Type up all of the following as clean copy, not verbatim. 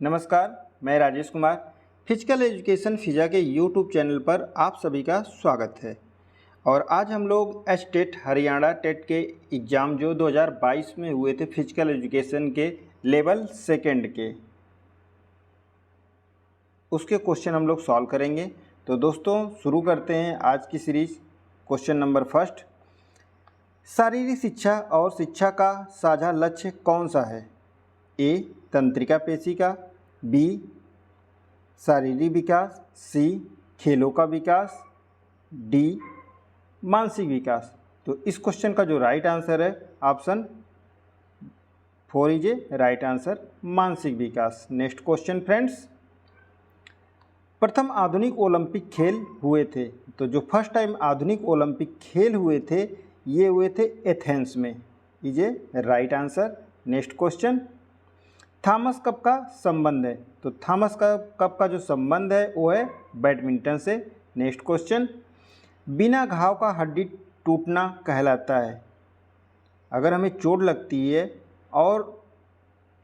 नमस्कार, मैं Rajesh Kumar. Physical education फिजा के यूट्यूब चैनल पर आप सभी का स्वागत है। और आज हम लोग टेट हरियाणा टेट के एग्ज़ाम जो 2022 में हुए थे फिजिकल एजुकेशन के लेवल सेकंड के, उसके क्वेश्चन हम लोग सॉल्व करेंगे। तो दोस्तों शुरू करते हैं आज की सीरीज। क्वेश्चन नंबर फर्स्ट, शारीरिक शिक्षा और शिक्षा का साझा लक्ष्य कौन सा है? ए तंत्रिका पेशी का, बी शारीरिक विकास, सी खेलों का विकास, डी मानसिक विकास। तो इस क्वेश्चन का जो राइट आंसर है option 4 is a right answer, मानसिक विकास। नेक्स्ट क्वेश्चन फ्रेंड्स, प्रथम आधुनिक ओलंपिक खेल हुए थे। तो जो फर्स्ट टाइम आधुनिक ओलंपिक खेल हुए थे ये हुए थे एथेंस में, is a right answer. Next question, Thomas cup का संबंध है। तो थॉमस कप का जो संबंध है वो है बैडमिंटन से। नेक्स्ट क्वेश्चन, बिना घाव का हड्डी टूटना कहलाता है। अगर हमें चोट लगती है और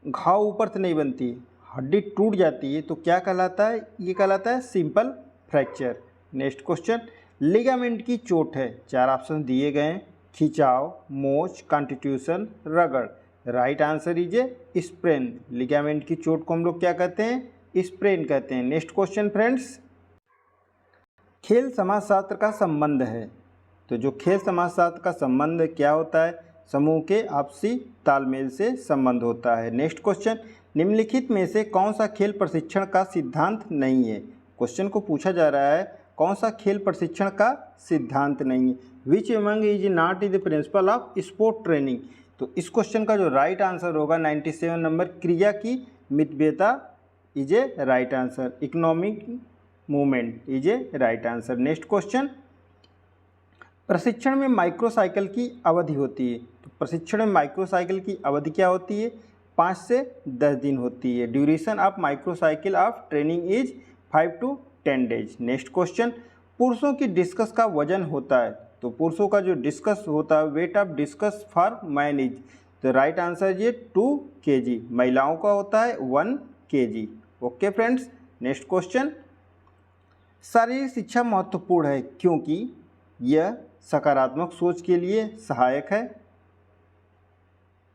घाव ऊपर से नहीं बनती, हड्डी टूट जाती है तो क्या कहलाता है? ये कहलाता है simple fracture. Next question, ligament की चोट है, 4 ऑप्शन दिए गए हैं, खिंचाव, मोच, कॉन्स्टिट्यूशन, रगड़। Right answer is A sprain. Ligament की चोट को हम लोग क्या कहते हैं? स्प्रेन कहते हैं। नेक्स्ट क्वेश्चन फ्रेंड्स, खेल समाजशास्त्र का संबंध है। तो जो खेल समाजशास्त्र का संबंध क्या होता है? समूह के आपसी तालमेल से संबंध होता है। नेक्स्ट क्वेश्चन, निम्नलिखित में से कौन सा खेल प्रशिक्षण का सिद्धांत नहीं है? क्वेश्चन को पूछा जा रहा है कौन सा खेल प्रशिक्षण का सिद्धांत नहीं है। Which among is not is the principle of sport training. तो इस क्वेश्चन का जो राइट आंसर होगा 97 नंबर, क्रिया की मितव्ययता is a right answer. Economic movement is a right answer. Next question, प्रशिक्षण में माइक्रोसाइकिल की अवधि होती है। तो प्रशिक्षण में माइक्रोसाइकिल की अवधि क्या होती है? 5 से 10 दिन होती है। Duration of microcycle of training is 5 to 10 days. Next question, पुरुषों की डिस्कस का वजन होता है। तो पुरुषों का जो डिस्कस होता है, weight of discuss for man is. तो राइट आंसर ये 2 kg। महिलाओं का होता है 1 kg। Okay friends. Next question, शारीरिक शिक्षा महत्वपूर्ण है क्योंकि यह सकारात्मक सोच के लिए सहायक है,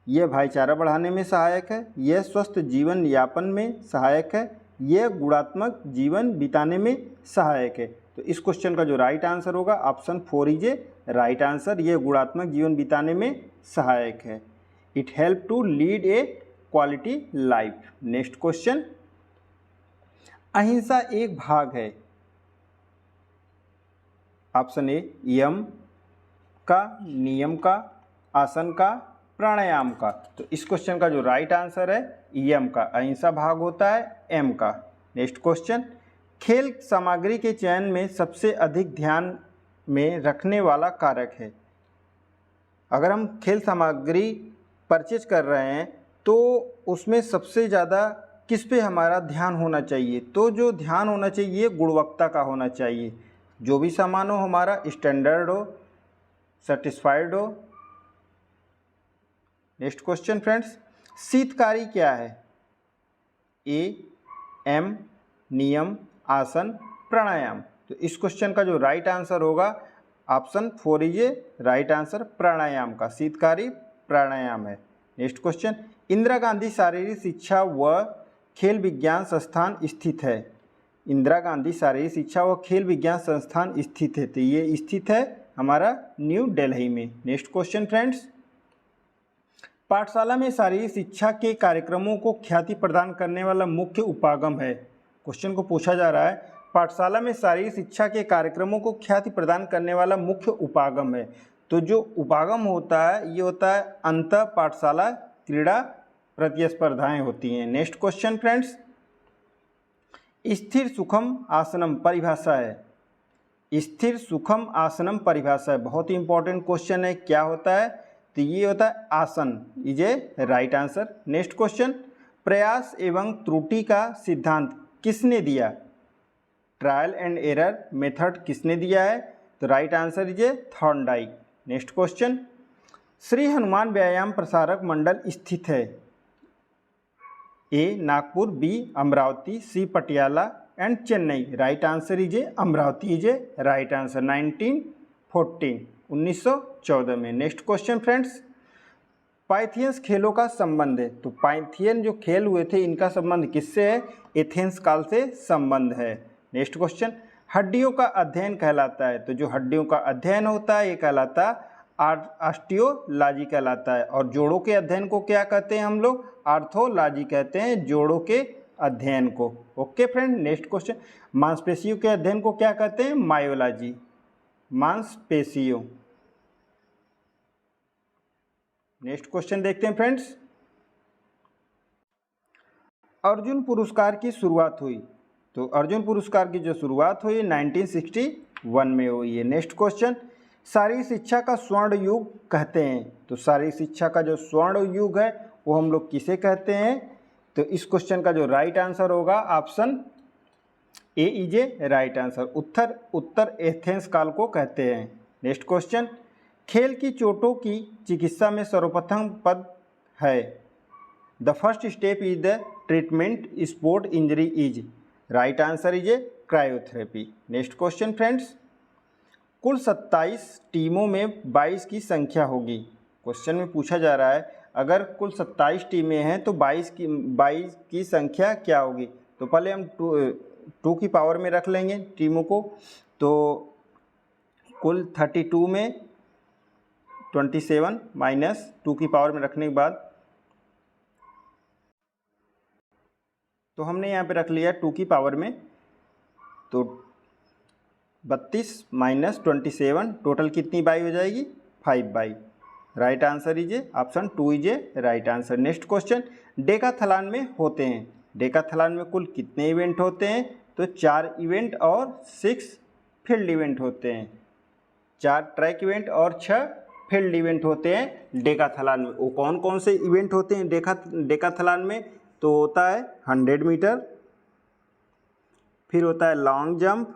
यह भाईचारा बढ़ाने में सहायक है, यह स्वस्थ जीवन यापन में सहायक है, यह गुणात्मक जीवन बिताने में सहायक है। तो इस क्वेश्चन का जो राइट आंसर होगा option 4 is a right answer. यह गुणात्मक जीवन बिताने में सहायक है। It help to lead a quality life. Next question, अहिंसा एक भाग है। ऑप्शन ए यम का, नियम का, आसन का, प्राणायाम का। तो इस क्वेश्चन का जो राइट आंसर है यम का। अहिंसा भाग होता है एम का। नेक्स्ट क्वेश्चन, खेल सामग्री के चयन में सबसे अधिक ध्यान में रखने वाला कारक है। अगर हम खेल सामग्री परचेज कर रहे हैं तो उसमें सबसे ज़्यादा किस पे हमारा ध्यान होना चाहिए? तो जो ध्यान होना चाहिए गुणवत्ता का होना चाहिए। जो भी सामान हो हमारा स्टैंडर्ड हो, सेटिस्फाइड हो। नेक्स्ट क्वेश्चन फ्रेंड्स, शीतकारी क्या है? ए एम, नियम, आसन, प्राणायाम। तो इस क्वेश्चन का जो राइट आंसर होगा option 4 is a right answer, प्राणायाम का। शीतकारी प्राणायाम है। नेक्स्ट क्वेश्चन, इंदिरा गांधी शारीरिक शिक्षा व खेल विज्ञान संस्थान स्थित है। इंदिरा गांधी शारीरिक शिक्षा व खेल विज्ञान संस्थान स्थित है। तो ये स्थित है हमारा न्यू दिल्ली में। नेक्स्ट क्वेश्चन फ्रेंड्स, पाठशाला में शारीरिक शिक्षा के कार्यक्रमों को ख्याति प्रदान करने वाला मुख्य उपागम है। क्वेश्चन को पूछा जा रहा है पाठशाला में शारीरिक शिक्षा के कार्यक्रमों को ख्याति प्रदान करने वाला मुख्य उपागम है। तो जो उपागम होता है ये होता है अंतः पाठशाला क्रीड़ा प्रतिस्पर्धाएं होती हैं। नेक्स्ट क्वेश्चन फ्रेंड्स, स्थिर सुखम आसनम परिभाषा है। स्थिर सुखम आसनम परिभाषा है, बहुत ही इंपॉर्टेंट क्वेश्चन है। क्या होता है? तो ये होता है आसन, is a right answer. Next question, प्रयास एवं त्रुटि का सिद्धांत किसने दिया? ट्रायल एंड एरर मेथड किसने दिया है? तो right answer is a Thorndike. Next question, Shri Hanuman Vyayam Prasarak Mandal स्थित है। A Nagpur, B Amravati, C Patiala and Chennai. Right answer is Amravati is right answer. 1914 में। नेक्स्ट क्वेश्चन फ्रेंड्स, पाइथियंस खेलों का संबंध है। तो पाइथियन जो खेल हुए थे इनका संबंध किससे है? एथेंस काल से संबंध है। नेक्स्ट क्वेश्चन, हड्डियों का अध्ययन कहलाता है। तो जो हड्डियों का अध्ययन होता है ये कहलाता ऑस्टियोलॉजी कहलाता है। और जोड़ों के अध्ययन को क्या कहते हैं हम लोग? आर्थोलॉजी कहते हैं, जोड़ों के अध्ययन को। Okay friend. नेक्स्ट क्वेश्चन, मांसपेशियों के अध्ययन को क्या कहते हैं? मायोलॉजी, मांसपेशियों। नेक्स्ट क्वेश्चन देखते हैं फ्रेंड्स, अर्जुन पुरस्कार की शुरुआत हुई। तो अर्जुन पुरस्कार की जो शुरुआत हुई 1961 में हुई है। नेक्स्ट क्वेश्चन, शारीरिक शिक्षा का स्वर्ण युग कहते हैं। तो शारीरिक शिक्षा का जो स्वर्ण युग है वो हम लोग किसे कहते हैं? तो इस क्वेश्चन का जो राइट आंसर होगा option A is a right answer. Uttar Athens काल को कहते हैं। नेक्स्ट क्वेश्चन, खेल की चोटों की चिकित्सा में सर्वप्रथम पद है। The first step is the treatment sport injury is. Right answer is A cryotherapy. Next question friends, कुल 27 टीमों में 22 की संख्या होगी। क्वेश्चन में पूछा जा रहा है अगर कुल 27 टीमें हैं तो 22 की संख्या क्या होगी? तो पहले हम 2 की पावर में रख लेंगे टीमों को। तो कुल 32 में 27 माइनस 2 की पावर में रखने के बाद तो हमने यहाँ पे रख लिया 2 की पावर में, तो 32 माइनस 27 टोटल कितनी बाई हो जाएगी? 5 by. Right answer is option 2 is right answer. Next question, Decathlon में होते हैं। डेकाथलॉन में कुल कितने इवेंट होते हैं? तो 4 इवेंट और 6 फील्ड इवेंट होते हैं। 4 ट्रैक इवेंट और 6 फील्ड इवेंट होते हैं डेकाथलॉन में। वो कौन कौन से इवेंट होते हैं डेकाथलॉन में? तो होता है 100 मीटर, फिर होता है लॉन्ग जंप,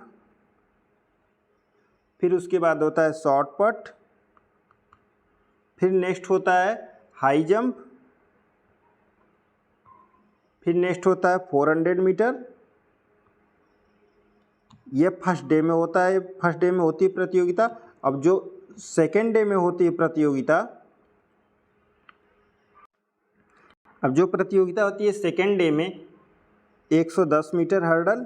फिर उसके बाद होता है शॉर्ट पट, फिर नेक्स्ट होता है हाई जंप, फिर नेक्स्ट होता है 400 मीटर। ये फर्स्ट डे में होता है, फर्स्ट डे में होती है प्रतियोगिता। अब जो सेकेंड डे में होती है प्रतियोगिता, अब जो प्रतियोगिता होती है सेकेंड डे में 110 मीटर हर्डल,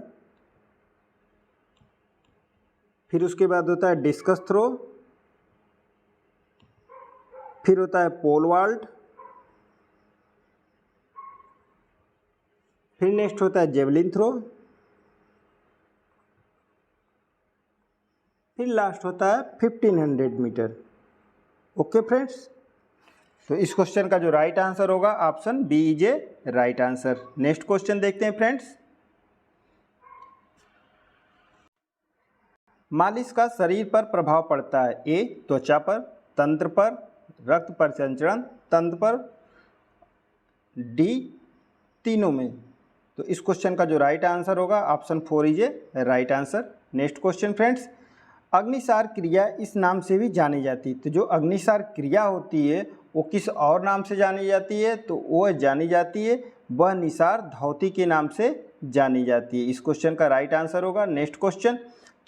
फिर उसके बाद होता है डिस्कस थ्रो, फिर होता है पोल वॉल्ट, फिर नेक्स्ट होता है जेवलिन थ्रो, फिर लास्ट होता है 1500 मीटर। ओके फ्रेंड्स, तो इस क्वेश्चन का जो राइट आंसर होगा option B is a right answer. Next question देखते हैं फ्रेंड्स, मालिश का शरीर पर प्रभाव पड़ता है। ए त्वचा पर, तंत्र पर, रक्त परिसंचरण तंत्र पर, डी तीनों में। तो इस क्वेश्चन का जो राइट आंसर होगा option 4 is a right answer. Next question friends, Agnisar क्रिया इस नाम से भी जानी जाती है। तो जो अग्निसार क्रिया होती है वो किस और नाम से जानी जाती है? तो वो जानी जाती है वह निसार धौती के नाम से जानी जाती है। इस क्वेश्चन का राइट आंसर होगा। नेक्स्ट क्वेश्चन,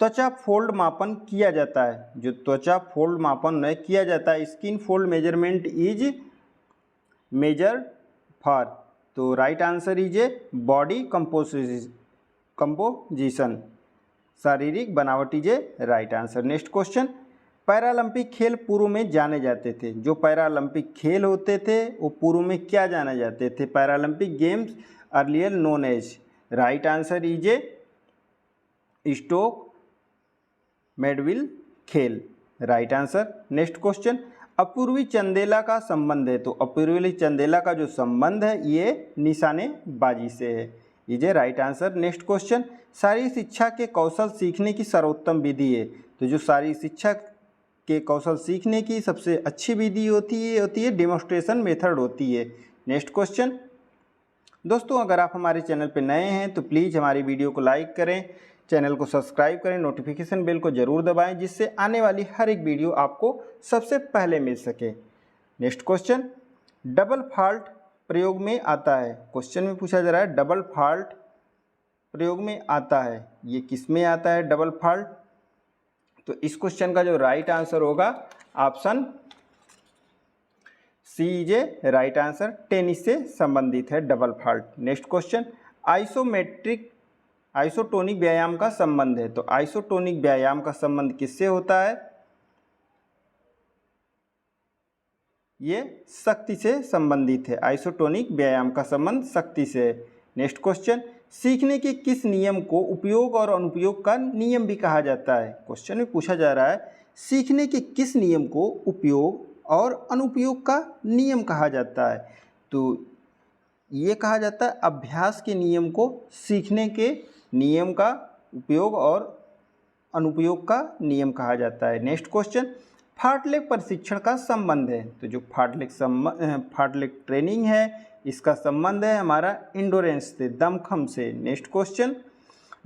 त्वचा फोल्ड मापन किया जाता है। जो त्वचा फोल्ड मापन है किया जाता है, skin fold measurement is measured for. तो right answer is a body composition, शारीरिक बनावट is a right answer. Next question, Paralympic खेल पूर्व में जाने जाते थे। जो पैरालंपिक खेल होते थे वो पूर्व में क्या जाने जाते थे? Paralympic games earlier known as. Right answer is a Stoke Mandeville खेल। Right answer. Next question, Apurvi Chandela का संबंध है। तो अपूर्वी चंदेला का जो संबंध है ये निशानेबाजी से है। Is a right answer. Next question, शारीरिक शिक्षा के कौशल सीखने की सर्वोत्तम विधि है। तो जो शारीरिक शिक्षा के कौशल सीखने की सबसे अच्छी विधि होती है डेमोन्स्ट्रेशन मेथड होती है। नेक्स्ट क्वेश्चन, दोस्तों अगर आप हमारे चैनल पर नए हैं तो प्लीज़ हमारी वीडियो को लाइक करें, चैनल को सब्सक्राइब करें, नोटिफिकेशन बेल को ज़रूर दबाएं जिससे आने वाली हर एक वीडियो आपको सबसे पहले मिल सके। नेक्स्ट क्वेश्चन, डबल फॉल्ट प्रयोग में आता है? क्वेश्चन में पूछा जा रहा है डबल फॉल्ट प्रयोग में आता है, ये किस में आता है डबल फॉल्ट? तो इस क्वेश्चन का जो राइट आंसर होगा option C is a right answer. Tennis से संबंधित है double fault. Next question, isotonic व्यायाम का संबंध है। तो आइसोटोनिक व्यायाम का संबंध किससे होता है? ये शक्ति से संबंधित है। आइसोटोनिक व्यायाम का संबंध शक्ति से है। नेक्स्ट क्वेश्चन, सीखने के किस नियम को उपयोग और अनुपयोग का नियम भी कहा जाता है? क्वेश्चन में पूछा जा रहा है सीखने के किस नियम को उपयोग और अनुपयोग का नियम कहा जाता है? तो ये कहा जाता है अभ्यास के नियम को सीखने के नियम का उपयोग और अनुपयोग का नियम कहा जाता है। नेक्स्ट क्वेश्चन, फार्टलेग प्रशिक्षण का संबंध है। तो जो फार्टलेग ट्रेनिंग है इसका संबंध है हमारा इंडोरेंस से, दमखम से। नेक्स्ट क्वेश्चन,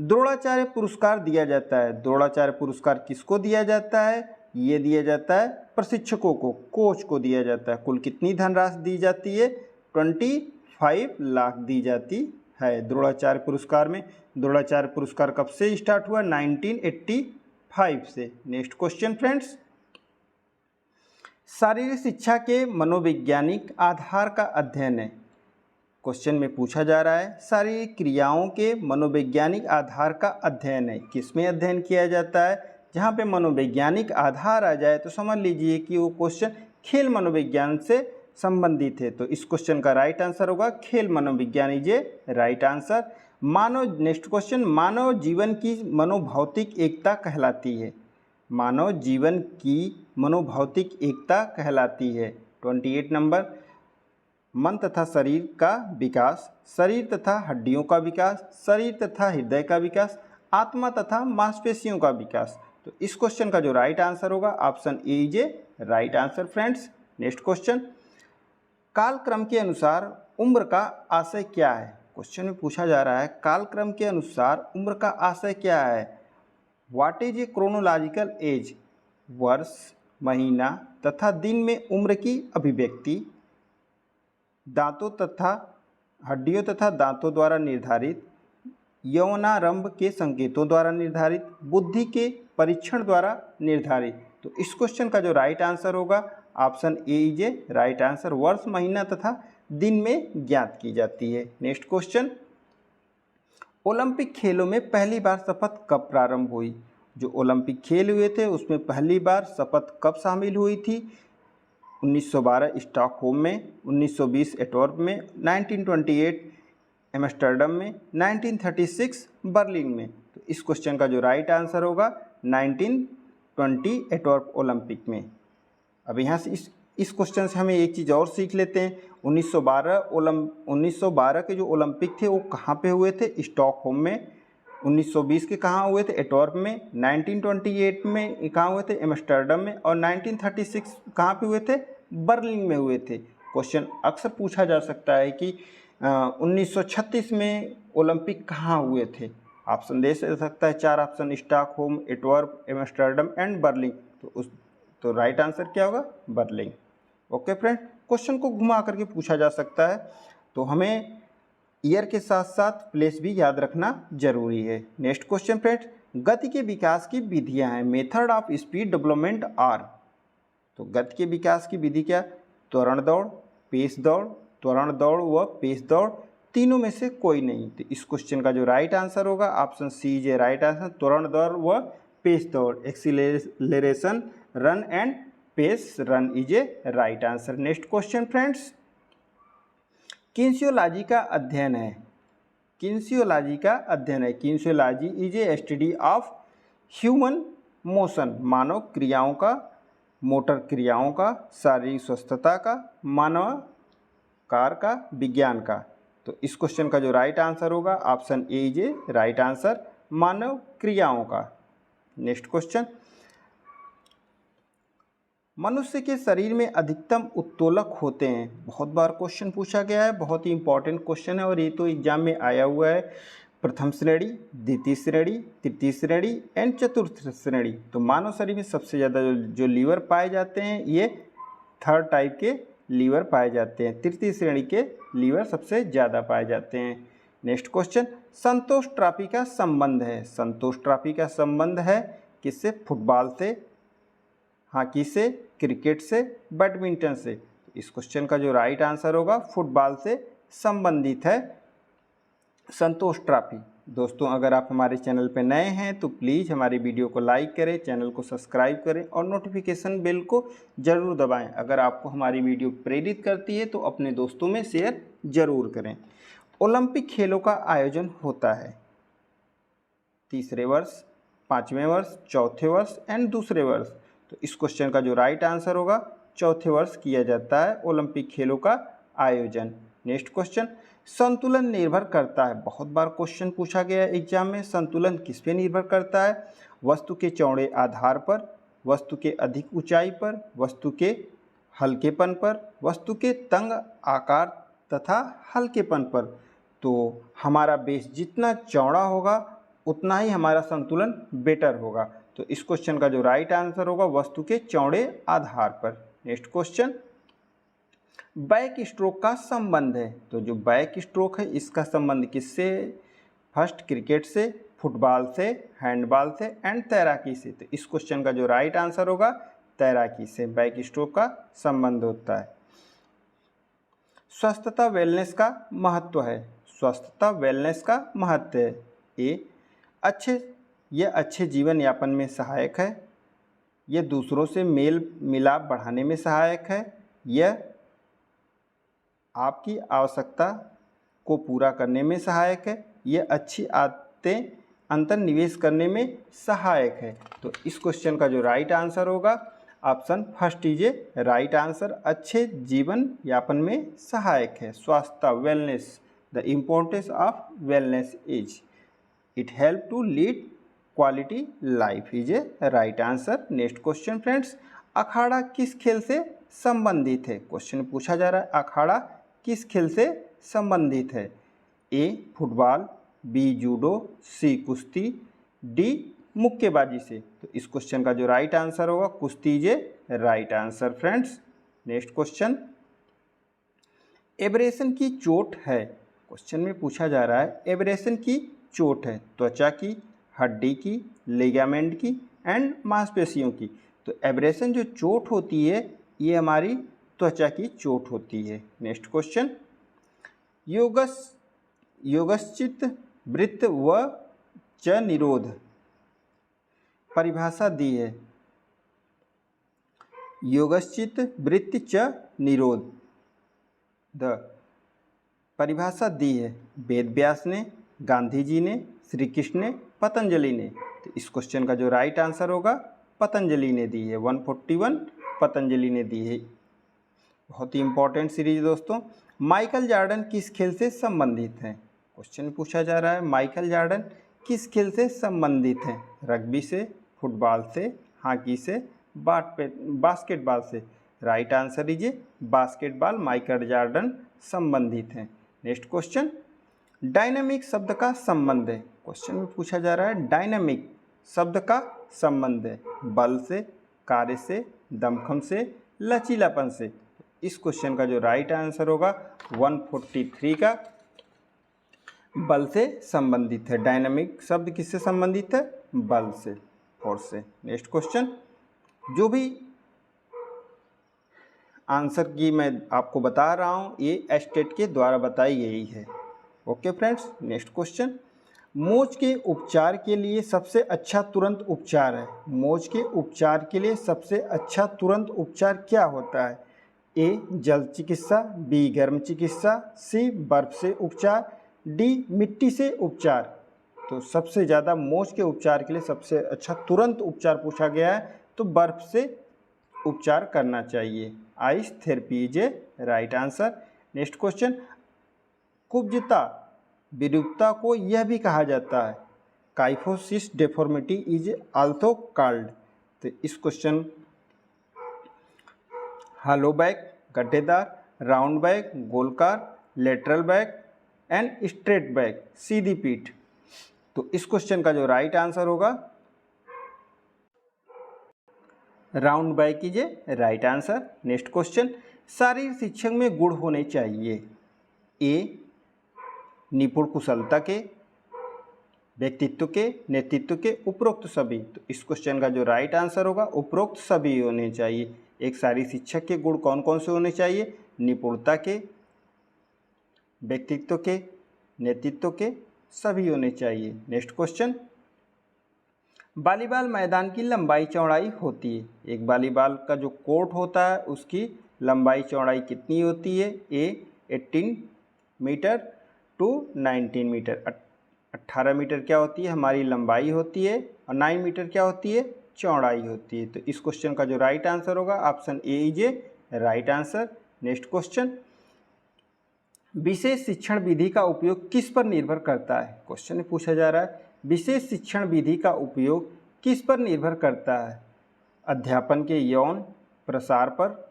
द्रोणाचार्य पुरस्कार दिया जाता है। द्रोणाचार्य पुरस्कार किसको दिया जाता है? ये दिया जाता है प्रशिक्षकों को, कोच को दिया जाता है। कुल कितनी धनराशि दी जाती है? 25 लाख दी जाती है द्रोणाचार्य पुरस्कार में। द्रोणाचार्य पुरस्कार कब से स्टार्ट हुआ? 1985 से। नेक्स्ट क्वेश्चन फ्रेंड्स, शारीरिक शिक्षा के मनोवैज्ञानिक आधार का अध्ययन है। क्वेश्चन में पूछा जा रहा है शारीरिक क्रियाओं के मनोवैज्ञानिक आधार का अध्ययन है। किसमें अध्ययन किया जाता है? जहाँ पे मनोवैज्ञानिक आधार आ जाए तो समझ लीजिए कि वो क्वेश्चन खेल मनोविज्ञान से संबंधित है। तो इस क्वेश्चन का राइट आंसर होगा खेल मनोविज्ञान is a right answer. Next question, मानव जीवन की मनोभौतिक एकता कहलाती है। मानव जीवन की मनोभौतिक एकता कहलाती है। 28 नंबर, मन तथा शरीर का विकास, शरीर तथा हड्डियों का विकास, शरीर तथा हृदय का विकास, आत्मा तथा मांसपेशियों का विकास। तो इस क्वेश्चन का जो राइट आंसर होगा option A is a right answer friends. Next question, कालक्रम के अनुसार उम्र का आशय क्या है? क्वेश्चन में पूछा जा रहा है कालक्रम के अनुसार उम्र का आशय क्या है? What is a chronological age? वर्ष, महीना तथा दिन में उम्र की अभिव्यक्ति, दांतों तथा हड्डियों तथा दांतों द्वारा निर्धारित, यौनारंभ के संकेतों द्वारा निर्धारित, बुद्धि के परीक्षण द्वारा निर्धारित। तो इस क्वेश्चन का जो राइट आंसर होगा option A is a right answer. वर्ष, महीना तथा दिन में ज्ञात की जाती है। नेक्स्ट क्वेश्चन, ओलंपिक खेलों में पहली बार शपथ कब प्रारंभ हुई? जो ओलंपिक खेल हुए थे उसमें पहली बार शपथ कब शामिल हुई थी? 1912 स्टॉकहोम में, 1920 एंटवर्प में, 1928 एम्स्टर्डम में, 1936 बर्लिन में। तो इस क्वेश्चन का जो राइट आंसर होगा 1920 एंटवर्प ओलंपिक में। अब यहाँ से इस क्वेश्चन से हमें एक चीज़ और सीख लेते हैं। 1912 के जो ओलंपिक थे वो कहाँ पे हुए थे? स्टॉकहोम में। 1920 के कहाँ हुए थे? एंटवर्प में। 1928 में कहाँ हुए थे? एम्स्टर्डम में। और 1936 कहाँ पे हुए थे? बर्लिन में हुए थे। क्वेश्चन अक्सर पूछा जा सकता है कि 1936 में ओलंपिक कहाँ हुए थे? ऑप्शन दे सकता है 4 option, Stockholm, Antwerp, Amsterdam and Berlin. तो राइट आंसर क्या होगा? बर्लिन। ओके फ्रेंड, क्वेश्चन को घुमा करके पूछा जा सकता है तो हमें ईयर के साथ साथ प्लेस भी याद रखना जरूरी है। नेक्स्ट क्वेश्चन फ्रेंड्स, गति के विकास की विधियां हैं। Method of speed development are. तो गति के विकास की विधि क्या? त्वरण दौड़, पेश दौड़, त्वरण दौड़ व पेश दौड़, तीनों में से कोई नहीं। तो इस क्वेश्चन का जो राइट आंसर होगा option C is a right answer. त्वरण दौड़ व पेश दौड़, acceleration run and pace run is a right answer. Next question friends, kinesiology का अध्ययन है। किन्सियोलॉजी का अध्ययन है। Kinesiology is a study of human motion, मानव क्रियाओं का, मोटर क्रियाओं का, शारीरिक स्वस्थता का, मानवाकार का, विज्ञान का। तो इस क्वेश्चन का जो राइट आंसर होगा option A is a right answer, मानव क्रियाओं का। नेक्स्ट क्वेश्चन, मनुष्य के शरीर में अधिकतम उत्तोलक होते हैं। बहुत बार क्वेश्चन पूछा गया है, बहुत ही इंपॉर्टेंट क्वेश्चन है और ये तो एग्जाम में आया हुआ है। प्रथम श्रेणी, द्वितीय श्रेणी, तृतीय श्रेणी एंड चतुर्थ श्रेणी। तो मानव शरीर में सबसे ज़्यादा जो लीवर पाए जाते हैं ये 3rd टाइप के लीवर पाए जाते हैं। तृतीय श्रेणी के लीवर सबसे ज़्यादा पाए जाते हैं। नेक्स्ट क्वेश्चन, संतोष ट्रॉफी का संबंध है, संतोष ट्रॉफी का संबंध है किससे? फुटबॉल से, हॉकी से, क्रिकेट से, बैडमिंटन से। इस क्वेश्चन का जो राइट आंसर होगा फुटबॉल से संबंधित है संतोष ट्रॉफी। दोस्तों अगर आप हमारे चैनल पर नए हैं तो प्लीज़ हमारी वीडियो को लाइक करें, चैनल को सब्सक्राइब करें और नोटिफिकेशन बेल को ज़रूर दबाएं। अगर आपको हमारी वीडियो प्रेरित करती है तो अपने दोस्तों में शेयर ज़रूर करें। ओलंपिक खेलों का आयोजन होता है तीसरे वर्ष, पाँचवें वर्ष, चौथे वर्ष एंड दूसरे वर्ष। तो इस क्वेश्चन का जो राइट आंसर होगा चौथे वर्ष किया जाता है ओलंपिक खेलों का आयोजन। नेक्स्ट क्वेश्चन, संतुलन निर्भर करता है, बहुत बार क्वेश्चन पूछा गया है एग्जाम में, संतुलन किस पे निर्भर करता है? वस्तु के चौड़े आधार पर, वस्तु के अधिक ऊंचाई पर, वस्तु के हल्केपन पर, वस्तु के तंग आकार तथा हल्केपन पर। तो हमारा बेस जितना चौड़ा होगा उतना ही हमारा संतुलन बेटर होगा। तो इस क्वेश्चन का जो राइट आंसर होगा वस्तु के चौड़े आधार पर। नेक्स्ट क्वेश्चन, बैक स्ट्रोक का संबंध है, तो जो बैक स्ट्रोक है इसका संबंध किससे? फर्स्ट क्रिकेट से, फुटबॉल से, हैंडबॉल से एंड तैराकी से। तो इस क्वेश्चन का जो राइट आंसर होगा तैराकी से बैक स्ट्रोक का संबंध होता है। स्वस्थता वेलनेस का महत्व है, स्वस्थता वेलनेस का महत्व है। यह अच्छे जीवन यापन में सहायक है, यह दूसरों से मेल मिलाप बढ़ाने में सहायक है, यह आपकी आवश्यकता को पूरा करने में सहायक है, यह अच्छी आदतें अंतर्निवेश करने में सहायक है। तो इस क्वेश्चन का जो राइट आंसर होगा option first is a right answer, अच्छे जीवन यापन में सहायक है। स्वास्थ्य wellness, the importance of wellness is it help to lead quality life is a right answer. Next question friends, अखाड़ा किस खेल से संबंधित है? क्वेश्चन पूछा जा रहा है अखाड़ा किस खेल से संबंधित है? ए फुटबॉल, बी जूडो, सी कुश्ती, डी मुक्केबाजी से। तो इस क्वेश्चन का जो राइट आंसर होगा कुश्ती is right answer friends. Next question, abrasion की चोट है, क्वेश्चन में पूछा जा रहा है एब्रेशन की चोट है त्वचा की, हड्डी की, लिगामेंट की एंड मांसपेशियों की। तो एब्रेशन जो चोट होती है ये हमारी त्वचा की चोट होती है। नेक्स्ट क्वेश्चन, योगश्चित वृत्त व च निरोध परिभाषा दी है, योगश्चित वृत्त च निरोध द परिभाषा दी है वेद व्यास ने, गांधी जी ने, श्री कृष्ण ने, पतंजलि ने। तो इस क्वेश्चन का जो राइट आंसर होगा पतंजलि ने दी है, 141 पतंजलि ने दी है। बहुत ही इंपॉर्टेंट सीरीज दोस्तों। माइकल जॉर्डन किस खेल से संबंधित हैं? क्वेश्चन पूछा जा रहा है माइकल जॉर्डन किस खेल से संबंधित हैं? रग्बी से, फुटबॉल से, हॉकी से, बास्केटबॉल से। Right answer is basketball, Michael Jordan संबंधित हैं। नेक्स्ट क्वेश्चन, डायनामिक शब्द का संबंध है, क्वेश्चन में पूछा जा रहा है डायनामिक शब्द का संबंध है बल से, कार्य से, दमखम से, लचीलापन से। इस क्वेश्चन का जो राइट आंसर होगा 143 का बल से संबंधित है। डायनामिक शब्द किससे संबंधित है? बल से, फोर्स से। नेक्स्ट क्वेश्चन, जो भी आंसर की मैं आपको बता रहा हूँ ये एस्टेट के द्वारा बताई गई है। Okay friends. नेक्स्ट क्वेश्चन, मोच के उपचार के लिए सबसे अच्छा तुरंत उपचार है, मोच के उपचार के लिए सबसे अच्छा तुरंत उपचार क्या होता है? ए जल चिकित्सा, बी गर्म चिकित्सा, सी बर्फ से उपचार, डी मिट्टी से उपचार। तो सबसे ज़्यादा मोच के उपचार के लिए सबसे अच्छा तुरंत उपचार पूछा गया है तो बर्फ से उपचार करना चाहिए, ice therapy is a right answer. Next question, कुब्जता विरूपता को यह भी कहा जाता है, kyphosis deformity is also called. तो इस क्वेश्चन, हॉलो बैक, गड्ढेदार, राउंड बैक, गोलकार, lateral back and straight back, सीधी पीठ। तो इस क्वेश्चन का जो राइट आंसर होगा round back is a right answer. Next question, शारीरिक शिक्षक में गुण होने चाहिए, ए निपुण कुशलता के, व्यक्तित्व के, नेतृत्व के, उपरोक्त सभी। तो इस क्वेश्चन का जो राइट आंसर होगा उपरोक्त सभी होने चाहिए। एक शारीरिक शिक्षक के गुण कौन कौन से होने चाहिए? निपुणता के, व्यक्तित्व के, नेतृत्व के, सभी होने चाहिए। नेक्स्ट क्वेश्चन, वॉलीबॉल मैदान की लंबाई चौड़ाई होती है। एक वॉलीबॉल का जो कोर्ट होता है उसकी लंबाई चौड़ाई कितनी होती है? ए 18 मीटर टू 19 मीटर। 18 मीटर क्या होती है? हमारी लंबाई होती है और 9 मीटर क्या होती है? चौड़ाई होती है। तो इस क्वेश्चन का जो राइट आंसर होगा option A is a right answer. Next question, विशेष शिक्षण विधि का उपयोग किस पर निर्भर करता है? क्वेश्चन में पूछा जा रहा है विशेष शिक्षण विधि का उपयोग किस पर निर्भर करता है? अध्यापन के यौन प्रसार पर,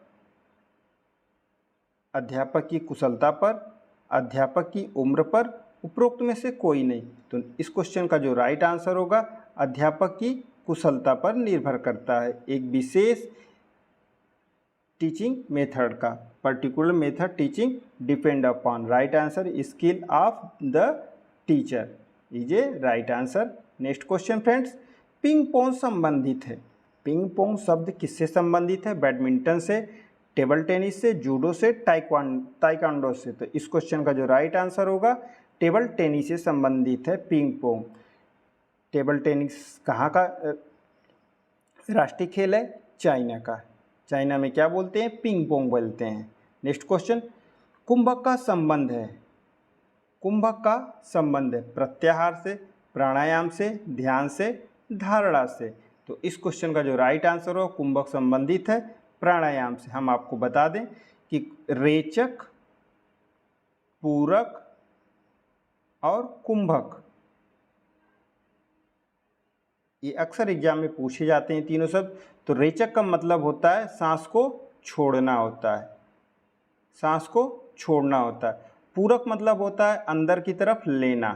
अध्यापक की कुशलता पर, अध्यापक की उम्र पर, उपरोक्त में से कोई नहीं। तो इस क्वेश्चन का जो राइट आंसर होगा अध्यापक की कुशलता पर निर्भर करता है। एक विशेष टीचिंग मेथड का, particular method teaching depend upon, right answer skill of the teacher is a right answer. Next question friends, ping pong संबंधित है। पिंग पोंग शब्द किससे संबंधित है? बैडमिंटन से, टेबल टेनिस से, जूडो से, ताइक्वांडो से। तो इस क्वेश्चन का जो राइट आंसर होगा टेबल टेनिस से संबंधित है पिंग पोंग। टेबल टेनिस कहाँ का राष्ट्रीय खेल है? चाइना का। चाइना में क्या बोलते हैं? पिंग पोंग बोलते हैं। नेक्स्ट क्वेश्चन, कुंभक का संबंध है। कुंभक का संबंध है प्रत्याहार से, प्राणायाम से, ध्यान से, धारणा से। तो इस क्वेश्चन का जो राइट आंसर हो कुंभक संबंधित है प्राणायाम से। हम आपको बता दें कि रेचक, पूरक और कुंभक ये अक्सर एग्जाम में पूछे जाते हैं तीनों शब्द। तो रेचक का मतलब होता है सांस को छोड़ना होता है, सांस को छोड़ना होता है। पूरक मतलब होता है अंदर की तरफ लेना।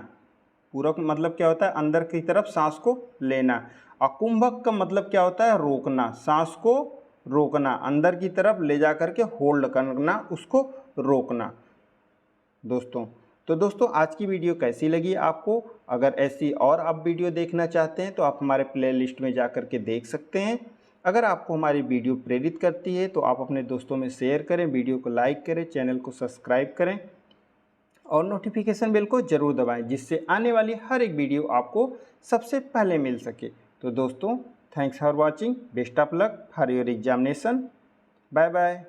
पूरक मतलब क्या होता है? अंदर की तरफ सांस को लेना। और कुंभक का मतलब क्या होता है? रोकना, सांस को रोकना, अंदर की तरफ ले जा करके होल्ड करना, उसको रोकना। दोस्तों आज की वीडियो कैसी लगी आपको? अगर ऐसी और आप वीडियो देखना चाहते हैं तो आप हमारे प्लेलिस्ट में जा कर के देख सकते हैं। अगर आपको हमारी वीडियो प्रेरित करती है तो आप अपने दोस्तों में शेयर करें, वीडियो को लाइक करें, चैनल को सब्सक्राइब करें और नोटिफिकेशन बेल को ज़रूर दबाएं, जिससे आने वाली हर एक वीडियो आपको सबसे पहले मिल सके। तो दोस्तों, thanks for watching, best of luck for your examination, bye bye.